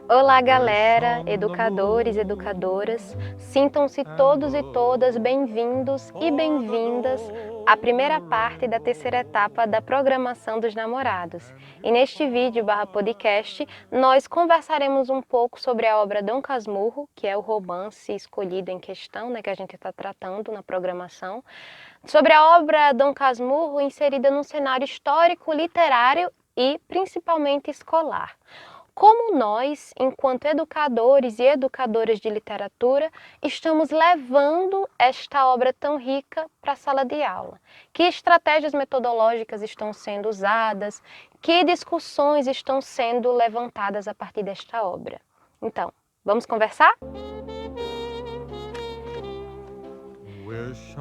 Olá, galera, educadores e educadoras, sintam-se todos e todas bem-vindos e bem-vindas à primeira parte da terceira etapa da programação dos namorados. E neste vídeo podcast, nós conversaremos um pouco sobre a obra Dom Casmurro, que é o romance escolhido em questão, né, que a gente está tratando na programação, sobre a obra Dom Casmurro inserida num cenário histórico, literário e principalmente escolar. Como nós, enquanto educadores e educadoras de literatura, estamos levando esta obra tão rica para a sala de aula? Que estratégias metodológicas estão sendo usadas? Que discussões estão sendo levantadas a partir desta obra? Então, vamos conversar?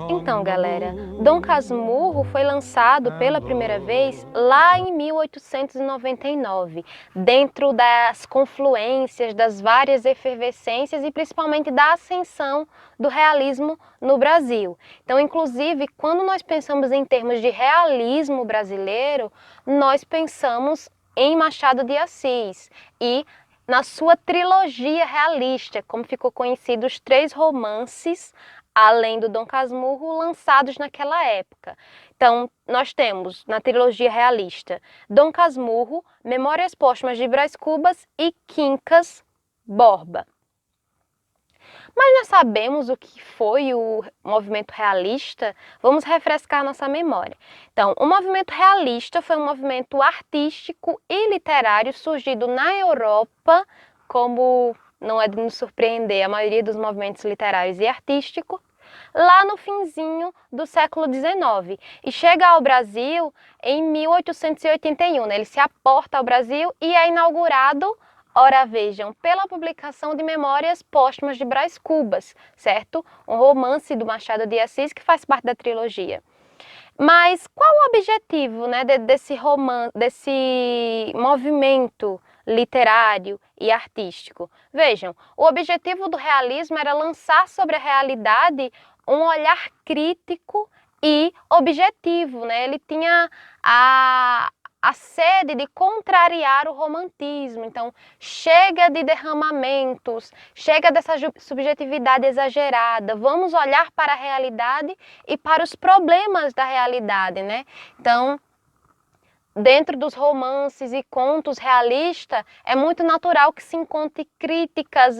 Então, galera, Dom Casmurro foi lançado pela primeira vez lá em 1899, dentro das confluências, das várias efervescências e principalmente da ascensão do realismo no Brasil. Então, inclusive, quando nós pensamos em termos de realismo brasileiro, nós pensamos em Machado de Assis e na sua trilogia realista, como ficou conhecido, os 3 romances além do Dom Casmurro, lançados naquela época. Então, nós temos na trilogia realista Dom Casmurro, Memórias Póstumas de Brás Cubas e Quincas Borba. Mas nós sabemos o que foi o movimento realista? Vamos refrescar nossa memória. Então, o movimento realista foi um movimento artístico e literário surgido na Europa, como não é de nos surpreender a maioria dos movimentos literários e artísticos, lá no finzinho do século XIX. E chega ao Brasil em 1881, né? Ele se aporta ao Brasil e é inaugurado, ora vejam, pela publicação de Memórias Póstumas de Brás Cubas, certo? Um romance do Machado de Assis que faz parte da trilogia. Mas qual o objetivo, né, desse movimento literário e artístico? Vejam, o objetivo do realismo era lançar sobre a realidade um olhar crítico e objetivo, né? Ele tinha a sede de contrariar o romantismo. Então, chega de derramamentos, chega dessa subjetividade exagerada, vamos olhar para a realidade e para os problemas da realidade, né? Então, dentro dos romances e contos realistas, é muito natural que se encontre críticas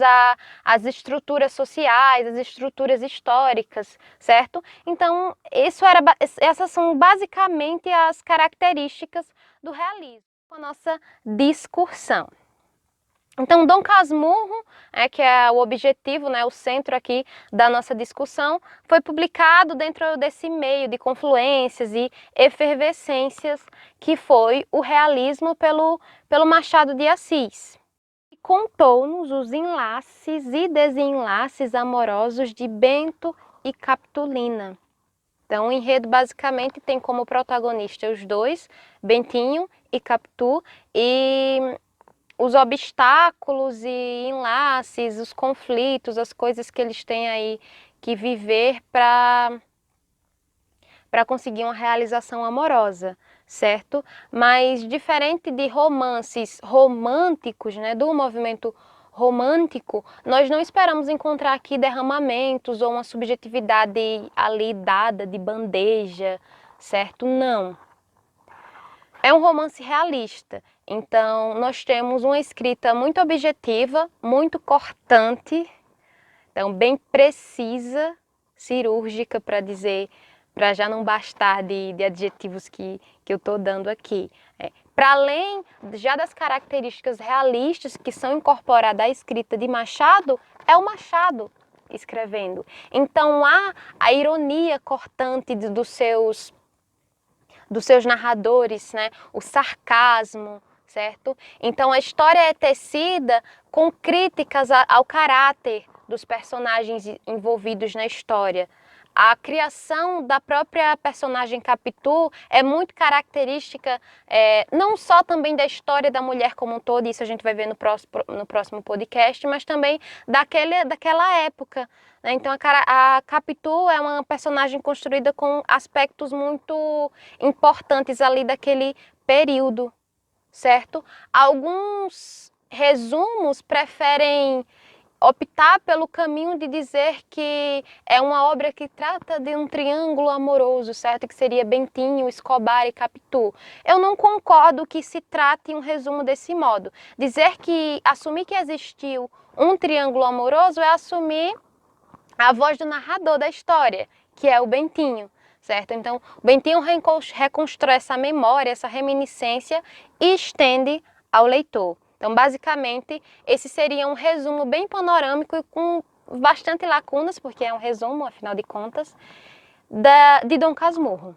às estruturas sociais, às estruturas históricas, certo? Então, essas são basicamente as características do realismo, a nossa discussão. Então, Dom Casmurro, que é o objetivo, né, o centro aqui da nossa discussão, foi publicado dentro desse meio de confluências e efervescências que foi o realismo pelo Machado de Assis. E contou-nos os enlaces e desenlaces amorosos de Bento e Capitolina. Então, o enredo basicamente tem como protagonista os dois, Bentinho e Capitu, e os obstáculos e enlaces, os conflitos, as coisas que eles têm aí que viver para conseguir uma realização amorosa, certo? Mas diferente de romances românticos, né, do movimento romântico, nós não esperamos encontrar aqui derramamentos ou uma subjetividade ali dada de bandeja, certo? Não. É um romance realista, então nós temos uma escrita muito objetiva, muito cortante, então bem precisa, cirúrgica para já não bastar de adjetivos que eu estou dando aqui. Para além já das características realistas que são incorporadas à escrita de Machado, é o Machado escrevendo. Então há a ironia cortante dos seus narradores, né? O sarcasmo, certo? Então a história é tecida com críticas ao caráter dos personagens envolvidos na história, A criação da própria personagem Capitu é muito característica, não só também da história da mulher como um todo, isso a gente vai ver no próximo podcast, mas também daquela época, né? Então a Capitu é uma personagem construída com aspectos muito importantes ali daquele período, certo? Alguns resumos preferem optar pelo caminho de dizer que é uma obra que trata de um triângulo amoroso, certo? Que seria Bentinho, Escobar e Capitu. Eu não concordo que se trate um resumo desse modo. Assumir que existiu um triângulo amoroso é assumir a voz do narrador da história, que é o Bentinho, certo? Então, o Bentinho reconstrói essa memória, essa reminiscência e estende ao leitor. Então, basicamente, esse seria um resumo bem panorâmico e com bastante lacunas, porque é um resumo, afinal de contas, de Dom Casmurro.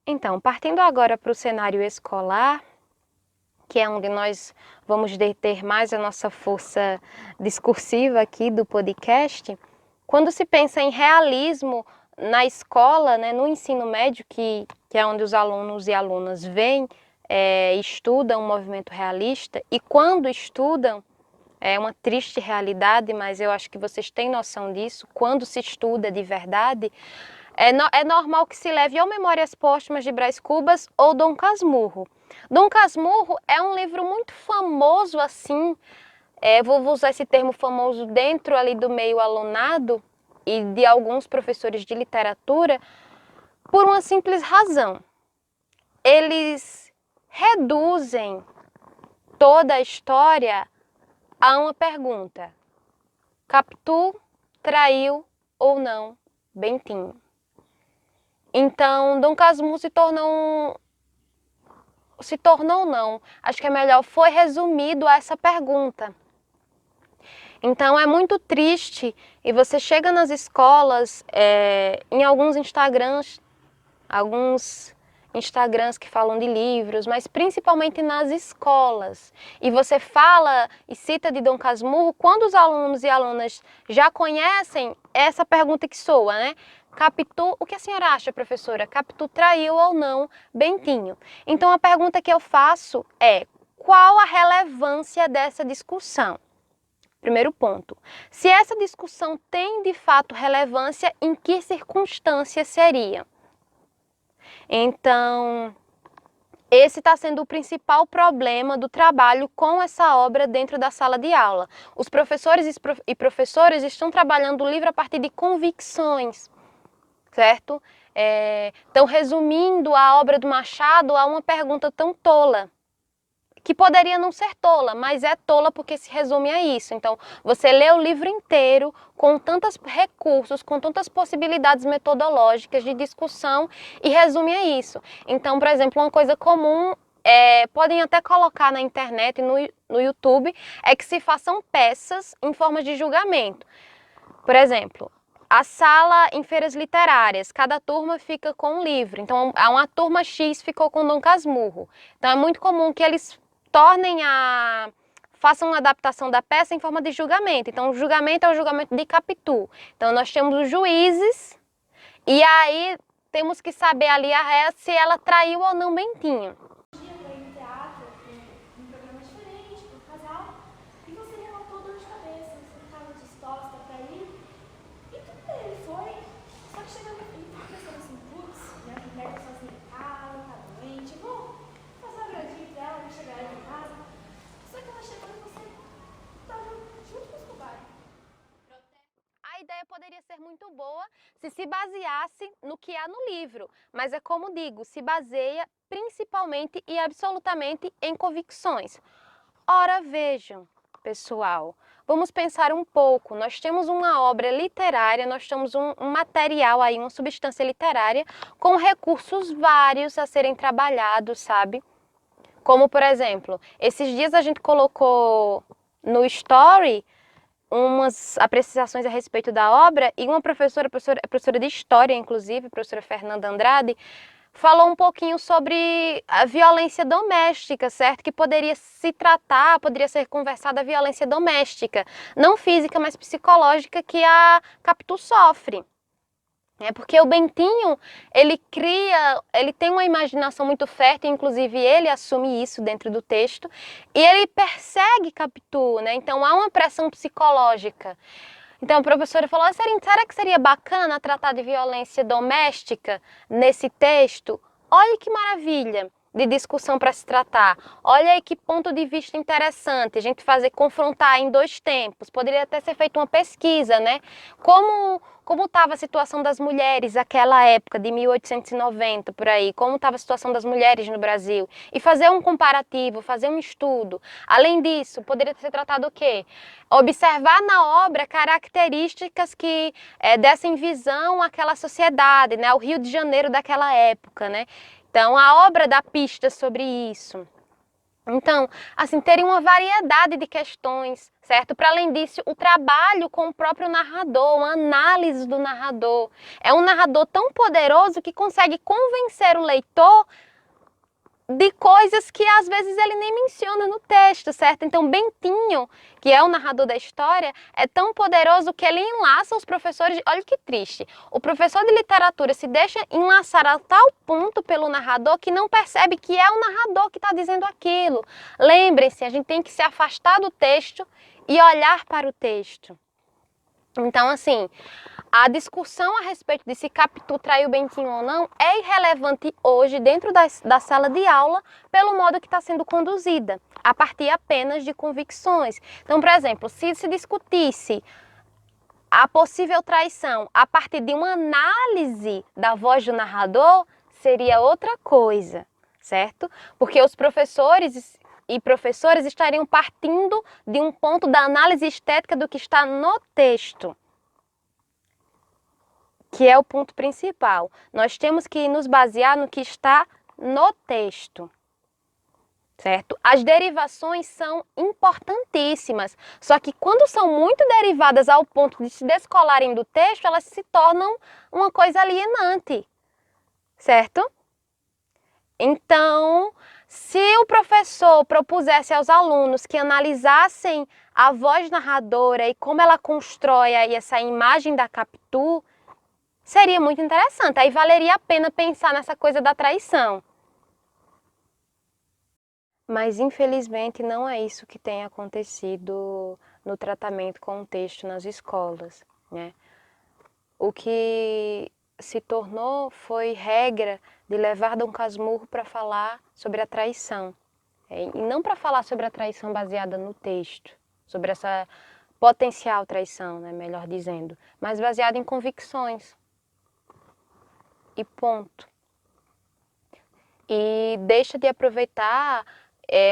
Então, partindo agora para o cenário escolar, que é onde nós vamos deter mais a nossa força discursiva aqui do podcast, quando se pensa em realismo na escola, né, no ensino médio, que é onde os alunos e alunas vêm, estudam o movimento realista, e quando estudam, é uma triste realidade, mas eu acho que vocês têm noção disso, quando se estuda de verdade, é normal que se leve ou Memórias Póstumas de Brás Cubas ou Dom Casmurro. Dom Casmurro é um livro muito famoso assim, vou usar esse termo famoso dentro ali do meio alunado e de alguns professores de literatura, por uma simples razão. Eles reduzem toda a história a uma pergunta: Capitu traiu ou não Bentinho? Então, Dom Casmurro acho que é melhor, foi resumido a essa pergunta. Então é muito triste, e você chega nas escolas, em alguns Instagrams que falam de livros, mas principalmente nas escolas, e você fala e cita de Dom Casmurro, quando os alunos e alunas já conhecem essa pergunta que soa, né? Capitu, o que a senhora acha, professora? Capitu traiu ou não Bentinho? Então a pergunta que eu faço é: qual a relevância dessa discussão? Primeiro ponto. Se essa discussão tem de fato relevância, em que circunstâncias seria? Então, esse está sendo o principal problema do trabalho com essa obra dentro da sala de aula. Os professores e professoras estão trabalhando o livro a partir de convicções, certo? Estão resumindo a obra do Machado a uma pergunta tão tola, que poderia não ser tola, mas é tola porque se resume a isso. Então, você lê o livro inteiro com tantos recursos, com tantas possibilidades metodológicas de discussão e resume a isso. Então, por exemplo, uma coisa comum, podem até colocar na internet e no YouTube, é que se façam peças em forma de julgamento. Por exemplo, a sala em feiras literárias, cada turma fica com um livro. Então, uma turma X ficou com Dom Casmurro. Então, é muito comum que eles façam uma adaptação da peça em forma de julgamento. Então, o julgamento é o julgamento de Capitu. Então, nós temos os juízes e aí temos que saber ali a réia se ela traiu ou não Bentinho. A ideia poderia ser muito boa se baseasse no que há no livro, mas é como digo, se baseia principalmente e absolutamente em convicções. Ora, vejam, pessoal, vamos pensar um pouco. Nós temos uma obra literária, nós temos um material aí, uma substância literária com recursos vários a serem trabalhados, sabe? Como, por exemplo, esses dias a gente colocou no Story umas apreciações a respeito da obra, e uma professora de História, inclusive, professora Fernanda Andrade, falou um pouquinho sobre a violência doméstica, certo? Que poderia se tratar, poderia ser conversada a violência doméstica, não física, mas psicológica que a Capitu sofre. É porque o Bentinho, ele tem uma imaginação muito fértil, inclusive ele assume isso dentro do texto, e ele persegue Capitu, né? Então há uma pressão psicológica. Então a professora falou, será que seria bacana tratar de violência doméstica nesse texto? Olha que maravilha de discussão para se tratar. Olha aí que ponto de vista interessante, a gente confrontar em dois tempos. Poderia até ser feita uma pesquisa, né? Como estava a situação das mulheres naquela época, de 1890, por aí, como estava a situação das mulheres no Brasil, e fazer um comparativo, fazer um estudo. Além disso, poderia ser tratado o quê? Observar na obra características que dessem visão àquela sociedade, né? Ao Rio de Janeiro daquela época, né? Então, a obra dá pistas sobre isso. Então, assim, teria uma variedade de questões, certo? Para além disso, o trabalho com o próprio narrador, uma análise do narrador. É um narrador tão poderoso que consegue convencer o leitor de coisas que às vezes ele nem menciona no texto, certo? Então Bentinho, que é o narrador da história, é tão poderoso que ele enlaça os professores. Olha que triste. O professor de literatura se deixa enlaçar a tal ponto pelo narrador que não percebe que é o narrador que está dizendo aquilo. Lembrem-se, a gente tem que se afastar do texto e olhar para o texto. Então, assim, a discussão a respeito de se Capitu traiu Bentinho ou não é irrelevante hoje dentro da sala de aula pelo modo que está sendo conduzida, a partir apenas de convicções. Então, por exemplo, se se discutisse a possível traição a partir de uma análise da voz do narrador, seria outra coisa, certo? Porque os professores e professoras estariam partindo de um ponto da análise estética do que está no texto, que é o ponto principal. Nós temos que nos basear no que está no texto, certo? As derivações são importantíssimas, só que quando são muito derivadas ao ponto de se descolarem do texto, elas se tornam uma coisa alienante, certo? Então, se o professor propusesse aos alunos que analisassem a voz narradora e como ela constrói aí essa imagem da Capitu, seria muito interessante. Aí valeria a pena pensar nessa coisa da traição. Mas, infelizmente, não é isso que tem acontecido no tratamento com o texto nas escolas, né? O que se tornou foi regra de levar Dom Casmurro para falar sobre a traição. E não para falar sobre a traição baseada no texto, sobre essa potencial traição, né, melhor dizendo, mas baseada em convicções. E ponto. E deixa de aproveitar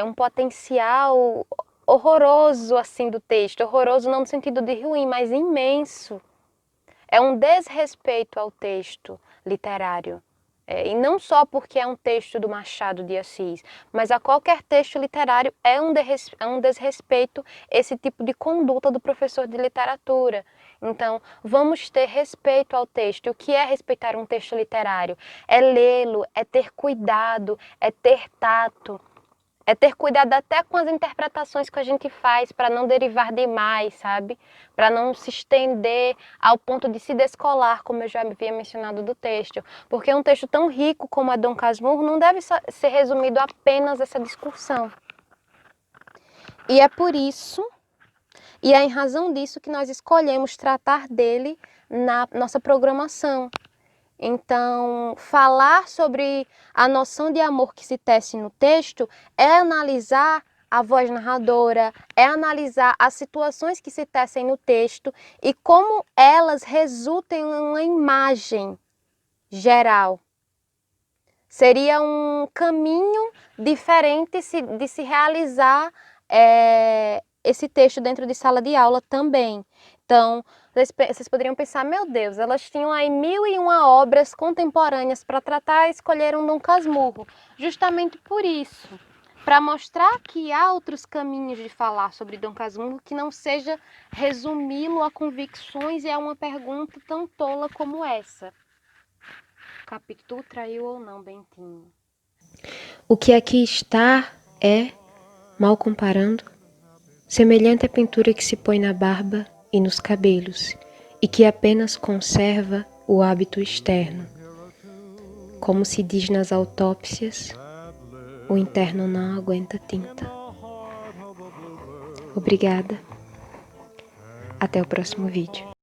um potencial horroroso assim do texto, horroroso não no sentido de ruim, mas imenso. É um desrespeito ao texto literário. E não só porque é um texto do Machado de Assis, mas a qualquer texto literário é um desrespeito esse tipo de conduta do professor de literatura. Então, vamos ter respeito ao texto. O que é respeitar um texto literário? É lê-lo, é ter cuidado, é ter tato. É ter cuidado até com as interpretações que a gente faz para não derivar demais, sabe? Para não se estender ao ponto de se descolar, como eu já havia mencionado do texto. Porque um texto tão rico como é Dom Casmurro não deve ser resumido a apenas essa discussão. E é por isso, e é em razão disso que nós escolhemos tratar dele na nossa programação. Então, falar sobre a noção de amor que se tece no texto é analisar a voz narradora, é analisar as situações que se tecem no texto e como elas resultam em uma imagem geral. Seria um caminho diferente de se realizar esse texto dentro de sala de aula também. Então, vocês poderiam pensar, meu Deus, elas tinham aí 1001 obras contemporâneas para tratar e escolheram Dom Casmurro. Justamente por isso, para mostrar que há outros caminhos de falar sobre Dom Casmurro que não seja resumi-lo a convicções e a uma pergunta tão tola como essa. Capitu traiu ou não Bentinho? O que aqui está é, mal comparando, semelhante à pintura que se põe na barba e nos cabelos, e que apenas conserva o hábito externo. Como se diz nas autópsias, o interno não aguenta tinta. Obrigada. Até o próximo vídeo.